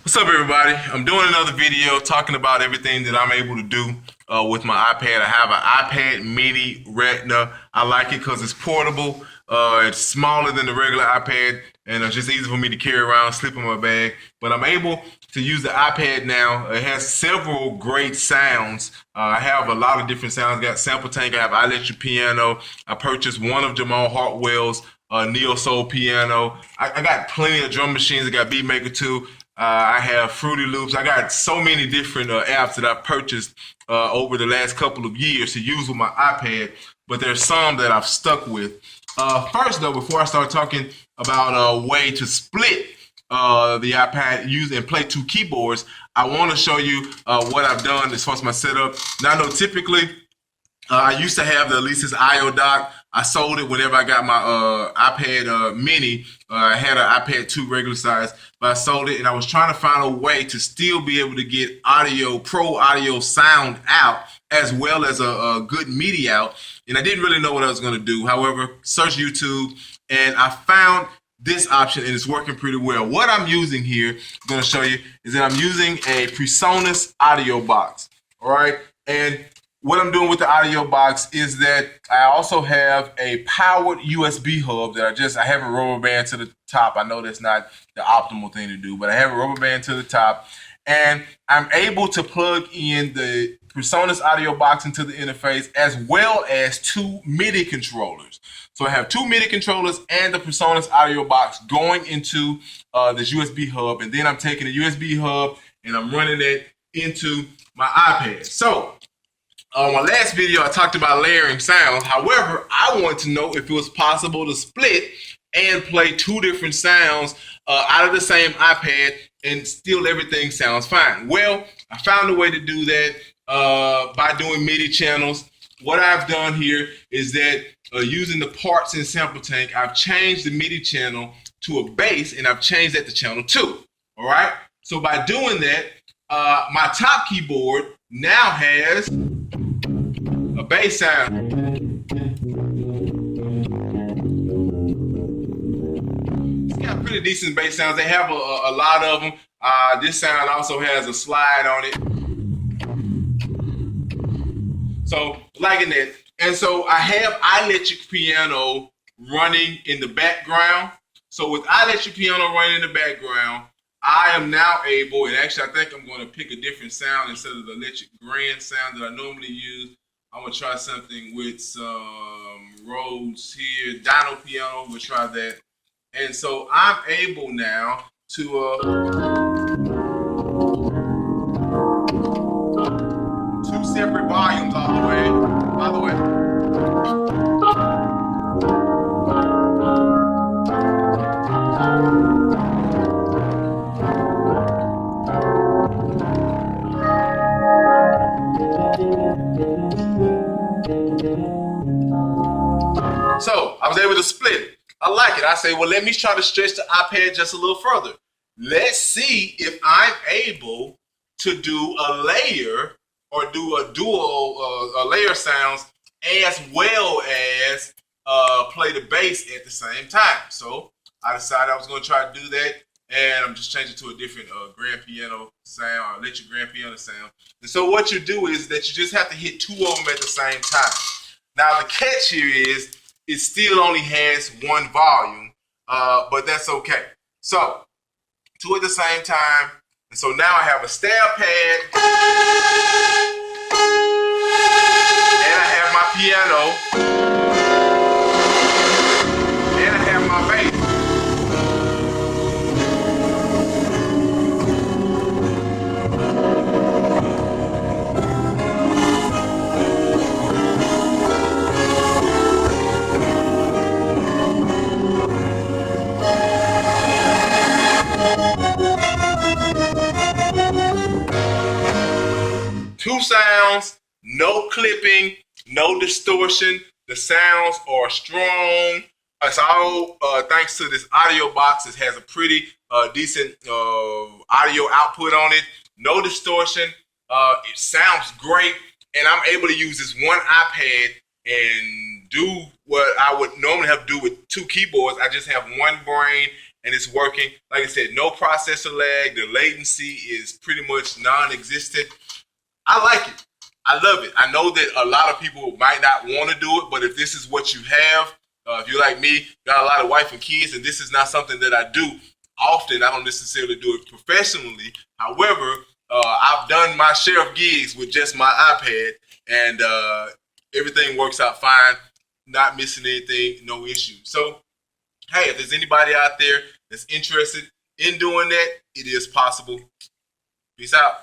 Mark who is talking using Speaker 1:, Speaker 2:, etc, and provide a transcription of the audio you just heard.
Speaker 1: What's up, everybody? I'm doing another video talking about everything that I'm able to do with my iPad. I have an iPad mini Retina. I like it because it's portable. It's smaller than the regular iPad, and it's just easy for me to carry around, slip in my bag. But I'm able to use the iPad now. It has several great sounds. I have a lot of different sounds. I got Sampletank. I have Ilectric piano. I purchased one of Jamal Hartwell's neo soul piano. I got plenty of drum machines. I got Beatmaker too. I have Fruity Loops. I got so many different apps that I've purchased over the last couple of years to use with my iPad, but there's some that I've stuck with. First, though, before I start talking about a way to split the iPad use and play two keyboards, I want to show you what I've done as far as my setup. Now, I know typically I used to have the Alesis IO dock. I sold it whenever I got my iPad mini. I had an iPad 2 regular size, but I sold it, and I was trying to find a way to still be able to get pro audio sound out, as well as a good MIDI out. And I didn't really know what I was going to do. However, search YouTube, and I found this option, and it's working pretty well. What I'm using here, I'm going to show you, is that I'm using a PreSonus audio box. All right, and what I'm doing with the audio box is that I also have a powered USB hub that I have a rubber band to the top. I know that's not the optimal thing to do, but I have a rubber band to the top, and I'm able to plug in the PreSonus audio box into the interface, as well as two MIDI controllers. So I have two MIDI controllers and the PreSonus audio box going into this USB hub, and then I'm taking the USB hub and I'm running it into my iPad. So on my last video, I talked about layering sounds. However, I wanted to know if it was possible to split and play two different sounds out of the same iPad and still everything sounds fine. Well, I found a way to do that by doing MIDI channels. What I've done here is that using the parts in Sampletank, I've changed the MIDI channel to a bass, and I've changed that to channel 2. All right? So by doing that, my top keyboard now has a bass sound. It's got pretty decent bass sounds. They have a lot of them. This sound also has a slide on it. So liking that. And so I have Ilectric piano running in the background. So with Ilectric piano running in the background, I am now able, and actually I think I'm going to pick a different sound instead of the electric grand sound that I normally use. I'm going to try something with some Rhodes here. Dino piano, we'll try that. And so I'm able now to two separate volumes all the way. By the way. So I was able to split it. I like it. I say, well, let me try to stretch the iPad just a little further. Let's see if I'm able to do a layer or do a dual layer sounds, as well as play the bass at the same time. So I decided I was going to try to do that, and I'm just changing to a different grand piano sound, or electric grand piano sound. And so what you do is that you just have to hit two of them at the same time. Now the catch here is it still only has one volume, but that's okay. So two at the same time, and so now I have a stab pad, and I have my piano, and I have my bass. Two sounds, no clipping, no distortion. The sounds are strong. It's all thanks to this audio box. It has a pretty decent audio output on it. No distortion. It sounds great. And I'm able to use this one iPad and do what I would normally have to do with two keyboards. I just have one brain and it's working. Like I said, no processor lag. The latency is pretty much non-existent. I like it. I love it. I know that a lot of people might not want to do it, but if this is what you have, if you're like me, got a lot of wife and kids, and this is not something that I do often, I don't necessarily do it professionally. However, I've done my share of gigs with just my iPad, and everything works out fine. Not missing anything, no issue. So, hey, if there's anybody out there that's interested in doing that, it is possible. Peace out.